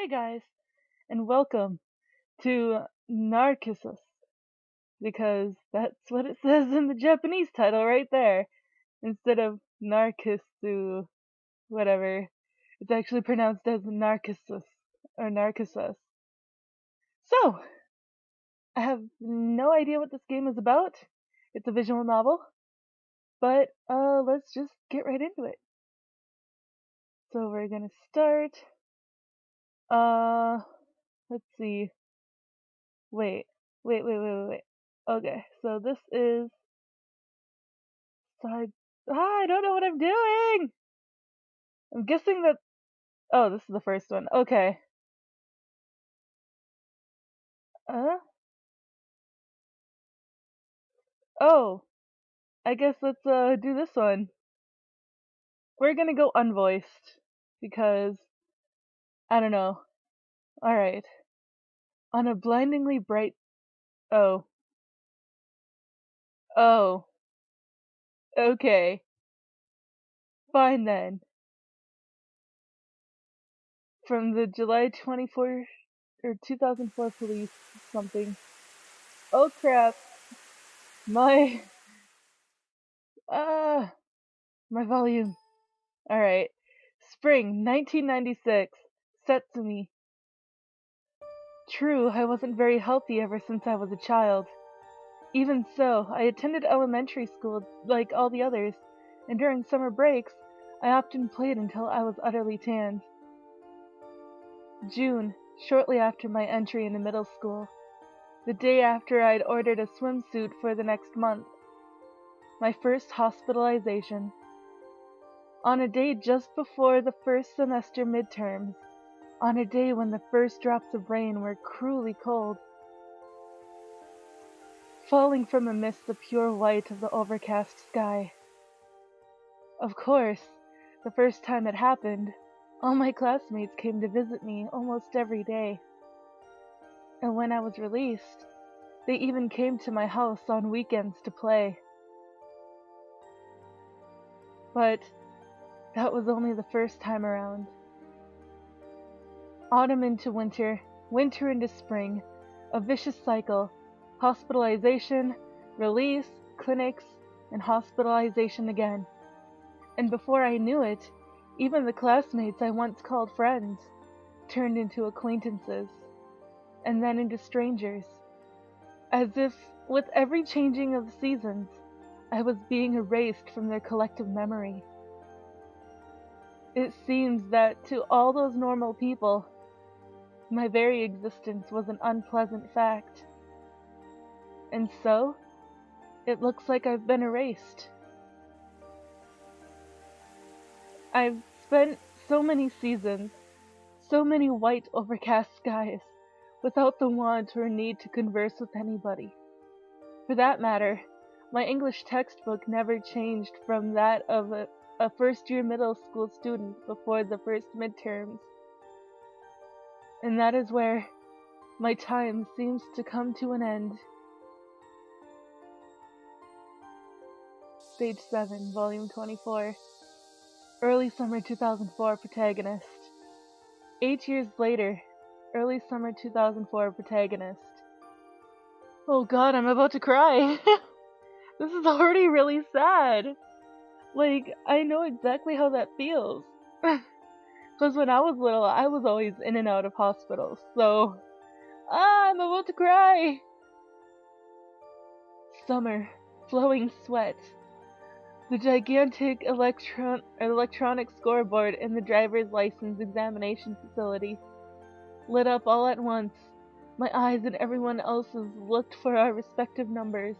Hey guys, and welcome to Narcissus, because that's what it says in the Japanese title right there. Instead of Narcissu, whatever, it's actually pronounced as Narcissus, or Narcissus. So, I have no idea what this game is about. It's a visual novel, but let's just get right into it. So we're gonna start, uh, let's see. Wait. Okay, so this is side. I don't know what I'm doing! I'm guessing that. Oh, this is the first one. Okay. Uh? Oh, I guess let's do this one. We're gonna go unvoiced. Because, I don't know. Alright. On a blindingly bright. Oh. Oh. Okay. Fine then. From the July 24 or 2004 police something. Oh crap. My ah my volume. Alright. Spring 1996. Setsumi. True, I wasn't very healthy ever since I was a child. Even so, I attended elementary school like all the others, and during summer breaks, I often played until I was utterly tanned. June, shortly after my entry into middle school. The day after I'd ordered a swimsuit for the next month. My first hospitalization. On a day just before the first semester midterms. On a day when the first drops of rain were cruelly cold. Falling from amidst the pure white of the overcast sky. Of course, the first time it happened, all my classmates came to visit me almost every day. And when I was released, they even came to my house on weekends to play. But that was only the first time around. Autumn into winter, winter into spring, a vicious cycle, hospitalization, release, clinics, and hospitalization again. And before I knew it, even the classmates I once called friends turned into acquaintances, and then into strangers, as if, with every changing of the seasons, I was being erased from their collective memory. It seems that to all those normal people, my very existence was an unpleasant fact. And so, it looks like I've been erased. I've spent so many seasons, so many white overcast skies, without the want or need to converse with anybody. For that matter, my English textbook never changed from that of a first-year middle school student before the first midterms. And that is where my time seems to come to an end. Stage 7, Volume 24. Early Summer 2004 Protagonist. 8 years later, Early Summer 2004 Protagonist. Oh god, I'm about to cry! This is already really sad! Like, I know exactly how that feels. Because when I was little, I was always in and out of hospitals, so... I'm about to cry! Summer. Flowing sweat. The gigantic electronic scoreboard in the driver's license examination facility lit up all at once. My eyes and everyone else's looked for our respective numbers.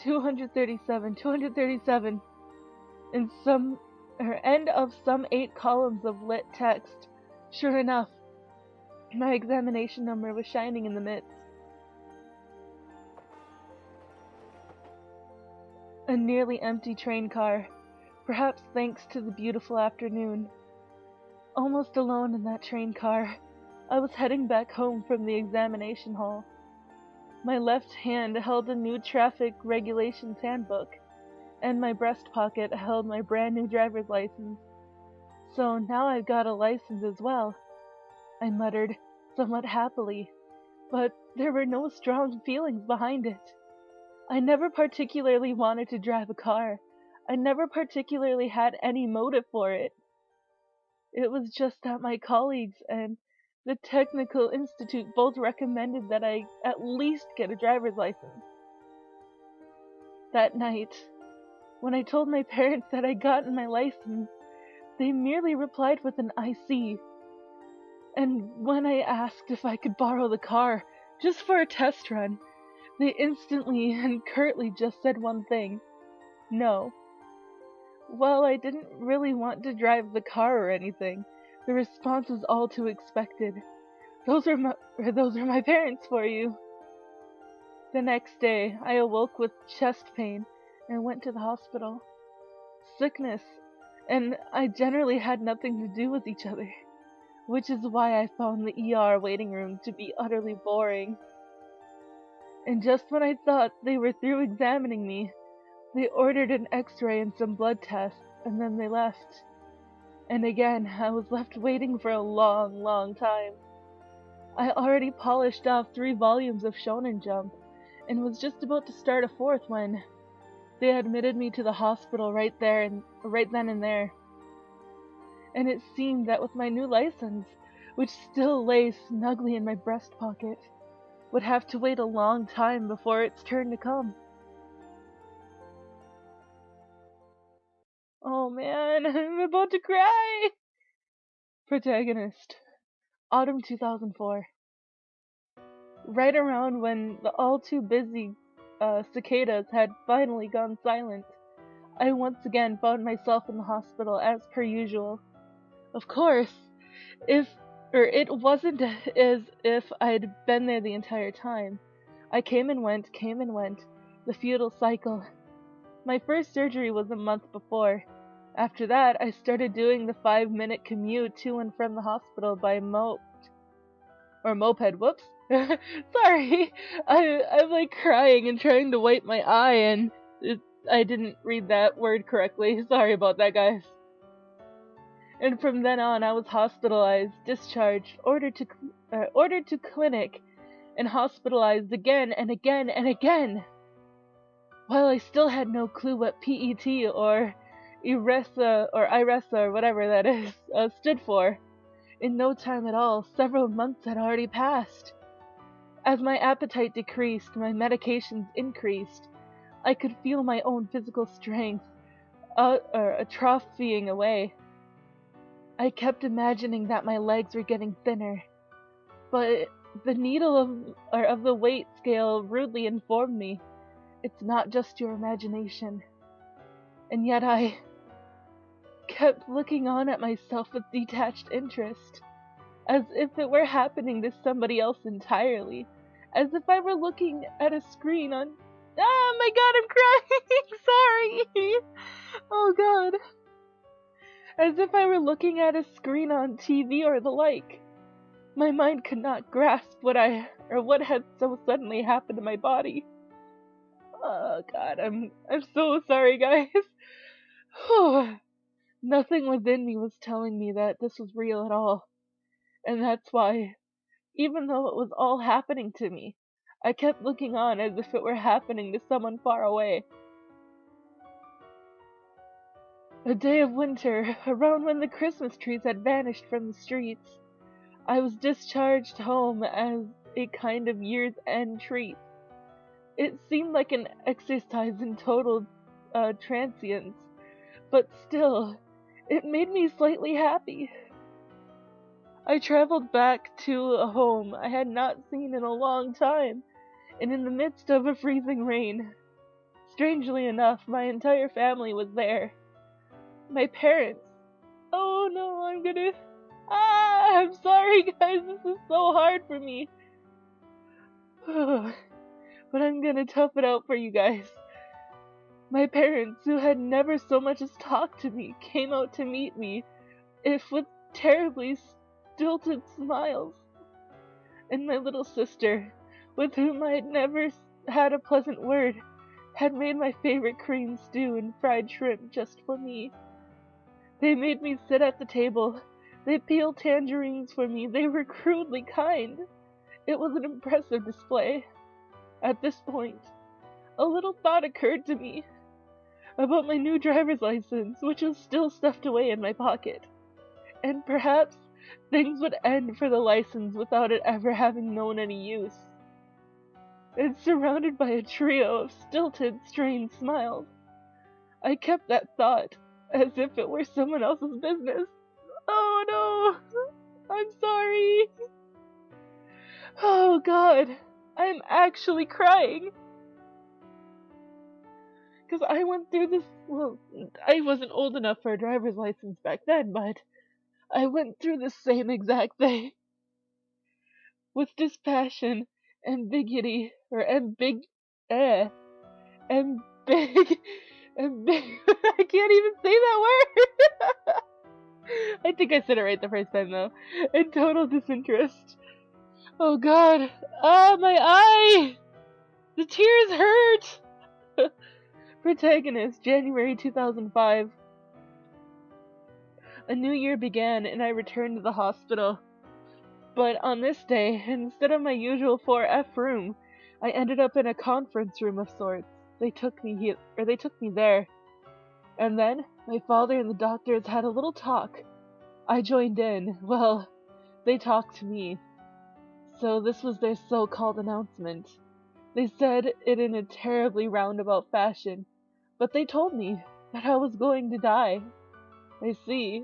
237, 237. In some end of some 8 columns of lit text. Sure enough, my examination number was shining in the midst. A nearly empty train car, perhaps thanks to the beautiful afternoon. Almost alone in that train car, I was heading back home from the examination hall. My left hand held a new traffic regulations handbook, and my breast pocket held my brand new driver's license. So now I've got a license as well. I muttered, somewhat happily, but there were no strong feelings behind it. I never particularly wanted to drive a car. I never particularly had any motive for it. It was just that my colleagues and the Technical Institute both recommended that I at least get a driver's license. That night, when I told my parents that I'd gotten my license, they merely replied with an "I see." And when I asked if I could borrow the car, just for a test run, they instantly and curtly just said one thing: no. While I didn't really want to drive the car or anything, the response was all too expected. Those are my parents for you. The next day, I awoke with chest pain and went to the hospital. Sickness and I generally had nothing to do with each other, which is why I found the ER waiting room to be utterly boring. And just when I thought they were through examining me, they ordered an X-ray and some blood tests, and then they left. And again, I was left waiting for a long, long time. I already polished off 3 volumes of Shonen Jump, and was just about to start a 4th when they admitted me to the hospital right then and there. And it seemed that with my new license, which still lay snugly in my breast pocket, would have to wait a long time before its turn to come. Oh man, I'm about to cry! Protagonist, Autumn 2004. Right around when the all too busy cicadas had finally gone silent, I once again found myself in the hospital as per usual. Of course, it wasn't as if I'd been there the entire time. I came and went, the futile cycle. My first surgery was a month before. After that, I started doing the 5-minute commute to and from the hospital by moped. Whoops. Sorry, I'm like crying and trying to wipe my eye, and I didn't read that word correctly. Sorry about that, guys. And from then on, I was hospitalized, discharged, ordered to clinic, and hospitalized again and again and again. While I still had no clue what PET or IRESA or whatever that is stood for. In no time at all, several months had already passed. As my appetite decreased, my medications increased. I could feel my own physical strength atrophying away. I kept imagining that my legs were getting thinner, but the needle of the weight scale rudely informed me, it's not just your imagination. And yet I kept looking on at myself with detached interest, as if it were happening to somebody else entirely, as if I were looking at a screen on... Oh my god, I'm crying! Sorry! Oh god. As if I were looking at a screen on TV or the like. My mind could not grasp what had so suddenly happened to my body. Oh god, I'm so sorry, guys. Nothing within me was telling me that this was real at all. And that's why, even though it was all happening to me, I kept looking on as if it were happening to someone far away. A day of winter, around when the Christmas trees had vanished from the streets, I was discharged home as a kind of year's end treat. It seemed like an exercise in total transience, but still, it made me slightly happy. I traveled back to a home I had not seen in a long time, and in the midst of a freezing rain. Strangely enough, my entire family was there. My parents. Oh no, I'm sorry guys, this is so hard for me. But I'm gonna tough it out for you guys. My parents, who had never so much as talked to me, came out to meet me, if with terribly stilted smiles. And my little sister, with whom I had never had a pleasant word, had made my favorite cream stew and fried shrimp just for me. They made me sit at the table, They peeled tangerines for me. They were crudely kind. It was an impressive display. At this point, a little thought occurred to me about my new driver's license, which was still stuffed away in my pocket. And perhaps things would end for the license without it ever having known any use. And surrounded by a trio of stilted, strained smiles, I kept that thought as if it were someone else's business. Oh no! I'm sorry! Oh God! I'm actually crying! Because I went through this, well, I wasn't old enough for a driver's license back then, but I went through the same exact thing. With dispassion, ambiguity, or ambig, ambig, ambig, I can't even say that word! I think I said it right the first time though. And total disinterest. Oh God. Ah, my eye! The tears hurt! Protagonist, January 2005. A new year began and I returned to the hospital. But on this day, instead of my usual 4F room, I ended up in a conference room of sorts. They took me there. And then, my father and the doctors had a little talk. I joined in. Well, they talked to me. So this was their so-called announcement. They said it in a terribly roundabout fashion, but they told me that I was going to die. I see.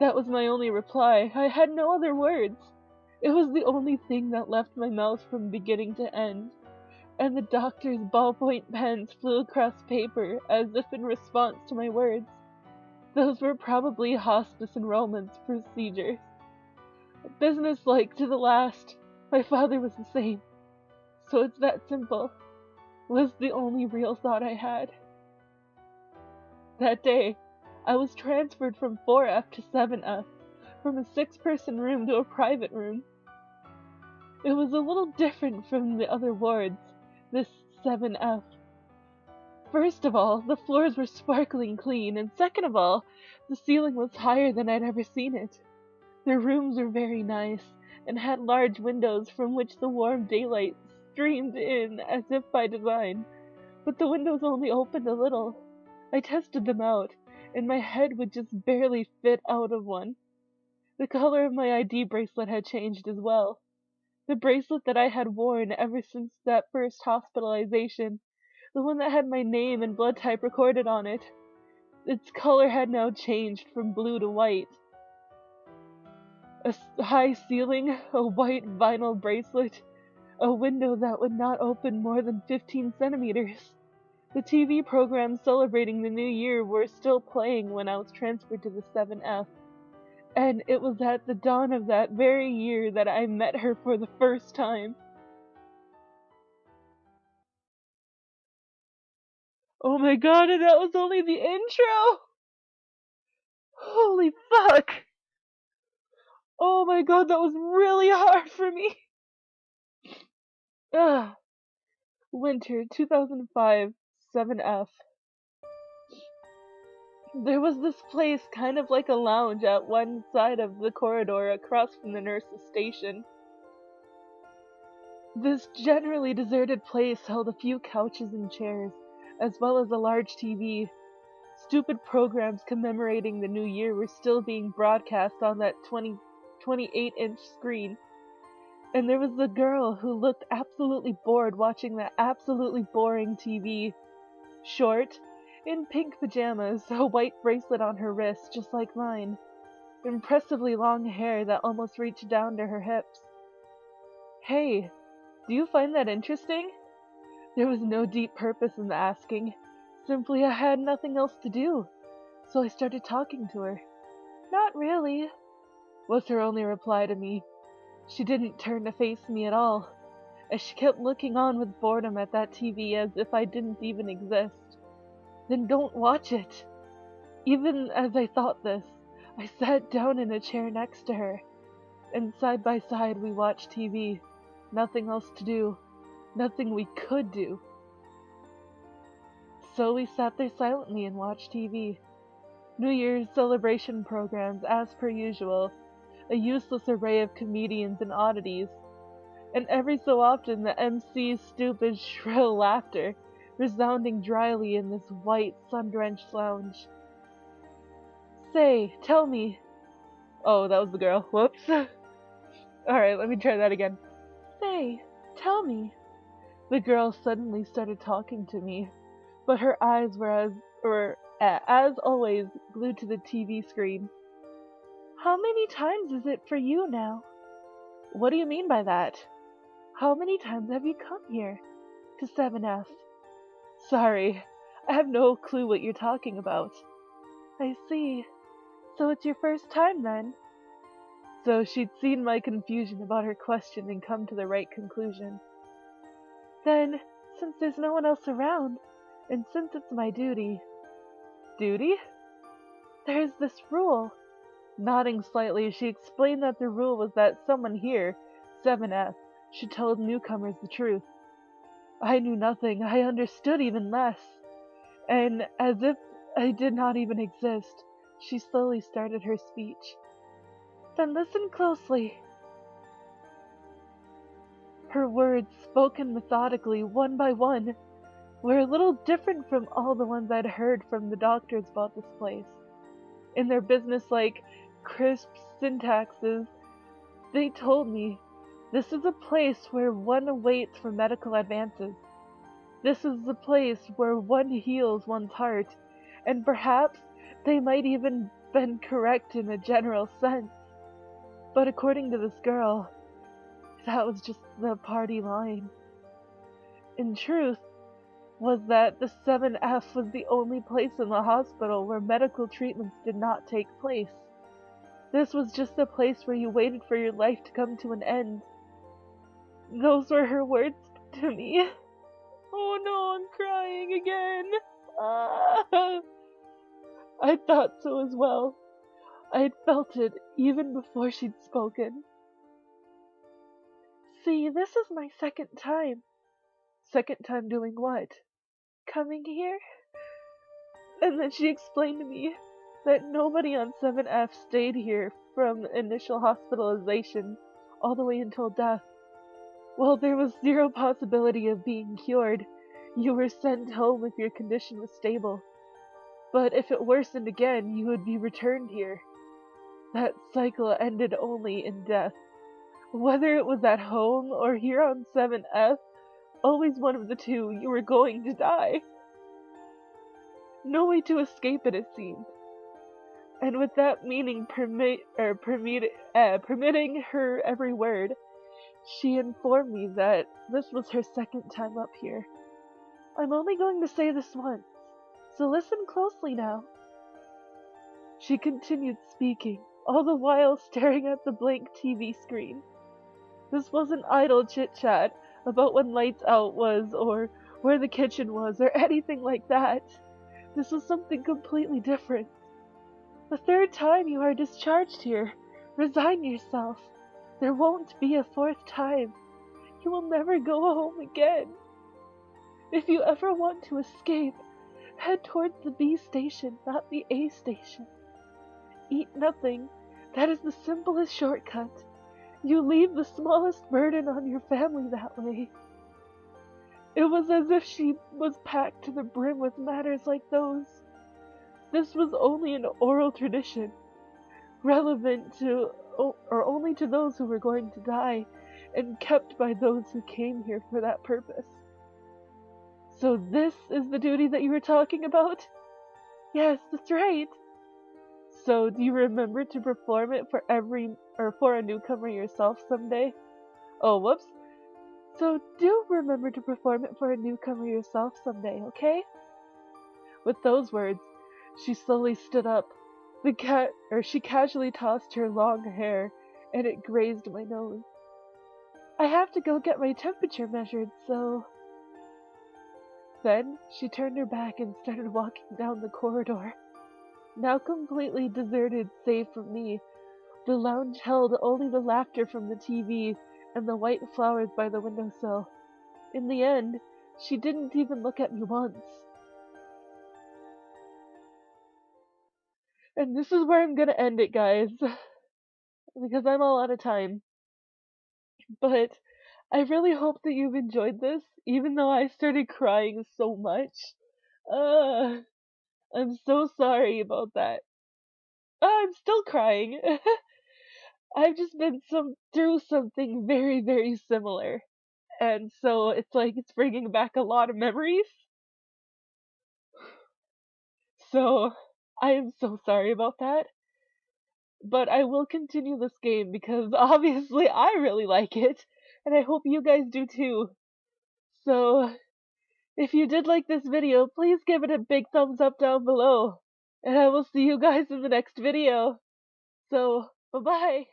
That was my only reply. I had no other words. It was the only thing that left my mouth from beginning to end, and the doctor's ballpoint pens flew across paper as if in response to my words. Those were probably hospice enrollment procedures. Business-like to the last. My father was the same. So it's that simple, was the only real thought I had. That day, I was transferred from 4F to 7F, from a 6-person room to a private room. It was a little different from the other wards, this 7F. First of all, the floors were sparkling clean, and second of all, the ceiling was higher than I'd ever seen it. The rooms were very nice, and had large windows from which the warm daylight streamed in as if by design, but the windows only opened a little. I tested them out, and my head would just barely fit out of one. The color of my ID bracelet had changed as well. The bracelet that I had worn ever since that first hospitalization, the one that had my name and blood type recorded on it, its color had now changed from blue to white. A high ceiling, a white vinyl bracelet, a window that would not open more than 15 centimeters. The TV programs celebrating the new year were still playing when I was transferred to the 7F. And it was at the dawn of that very year that I met her for the first time. Oh my God, and that was only the intro! Holy fuck! Oh my God, that was really hard for me! Ugh. Winter 2005, 7F. There was this place kind of like a lounge at one side of the corridor across from the nurse's station. This generally deserted place held a few couches and chairs, as well as a large TV. Stupid programs commemorating the new year were still being broadcast on that 28-inch screen. And there was a girl who looked absolutely bored watching that absolutely boring TV. Short, in pink pajamas, a white bracelet on her wrist just like mine. Impressively long hair that almost reached down to her hips. Hey, do you find that interesting? There was no deep purpose in the asking. Simply I had nothing else to do, so I started talking to her. Not really, was her only reply to me. She didn't turn to face me at all, as she kept looking on with boredom at that TV as if I didn't even exist. Then don't watch it. Even as I thought this, I sat down in a chair next to her, and side by side we watched TV. Nothing else to do. Nothing we could do. So we sat there silently and watched TV. New Year's celebration programs as per usual, a useless array of comedians and oddities, and every so often the MC's stupid, shrill laughter, resounding dryly in this white, sun-drenched lounge. Say, tell me. Oh, that was the girl. Whoops. Alright, let me try that again. Say, tell me. The girl suddenly started talking to me, but her eyes were as always, glued to the TV screen. How many times is it for you now? What do you mean by that? How many times have you come here? To 7F. Sorry, I have no clue what you're talking about. I see. So it's your first time then? So she'd seen my confusion about her question and come to the right conclusion. Then, since there's no one else around, and since it's my duty... Duty? There's this rule. Nodding slightly, she explained that the rule was that someone here, 7F, should tell newcomers the truth. I knew nothing, I understood even less. And as if I did not even exist, she slowly started her speech. Then listen closely. Her words, spoken methodically, one by one, were a little different from all the ones I'd heard from the doctors about this place. In their business-like, crisp syntaxes, they told me, this is a place where one awaits for medical advances. This is the place where one heals one's heart, and perhaps they might even been correct in a general sense. But according to this girl, that was just the party line. In truth, was that the 7F was the only place in the hospital where medical treatments did not take place. This was just a place where you waited for your life to come to an end. Those were her words to me. Oh no, I'm crying again. I thought so as well. I had felt it even before she'd spoken. See, this is my second time. Second time doing what? Coming here? And then she explained to me that nobody on 7F stayed here from initial hospitalization all the way until death. While there was zero possibility of being cured, you were sent home if your condition was stable. But if it worsened again, you would be returned here. That cycle ended only in death. Whether it was at home or here on 7F, always one of the two, you were going to die. No way to escape it seemed. And with that meaning permitting her every word, she informed me that this was her second time up here. I'm only going to say this once, so listen closely now. She continued speaking, all the while staring at the blank TV screen. This wasn't idle chit-chat about when lights out was, or where the kitchen was, or anything like that. This was something completely different. The third time you are discharged here. Resign yourself. There won't be a fourth time. You will never go home again. If you ever want to escape, head towards the B station, not the A station. Eat nothing. That is the simplest shortcut. You leave the smallest burden on your family that way. It was as if she was packed to the brim with matters like those. This was only an oral tradition, relevant to, or only to those who were going to die, and kept by those who came here for that purpose. So this is the duty that you were talking about? Yes, that's right. So do you remember to perform it for for a newcomer yourself someday? Oh, whoops. So do remember to perform it for a newcomer yourself someday, okay? With those words, she slowly stood up. She casually tossed her long hair, and it grazed my nose. I have to go get my temperature measured, so... Then she turned her back and started walking down the corridor. Now completely deserted save for me, the lounge held only the laughter from the TV and the white flowers by the windowsill. In the end, she didn't even look at me once. And this is where I'm gonna end it, guys, because I'm all out of time. But I really hope that you've enjoyed this, even though I started crying so much. Uh, I'm so sorry about that. I'm still crying. I've just been through something very, very similar. And so it's like it's bringing back a lot of memories. So I am so sorry about that. But I will continue this game because obviously I really like it. And I hope you guys do too. So if you did like this video, please give it a big thumbs up down below. And I will see you guys in the next video. So, bye bye.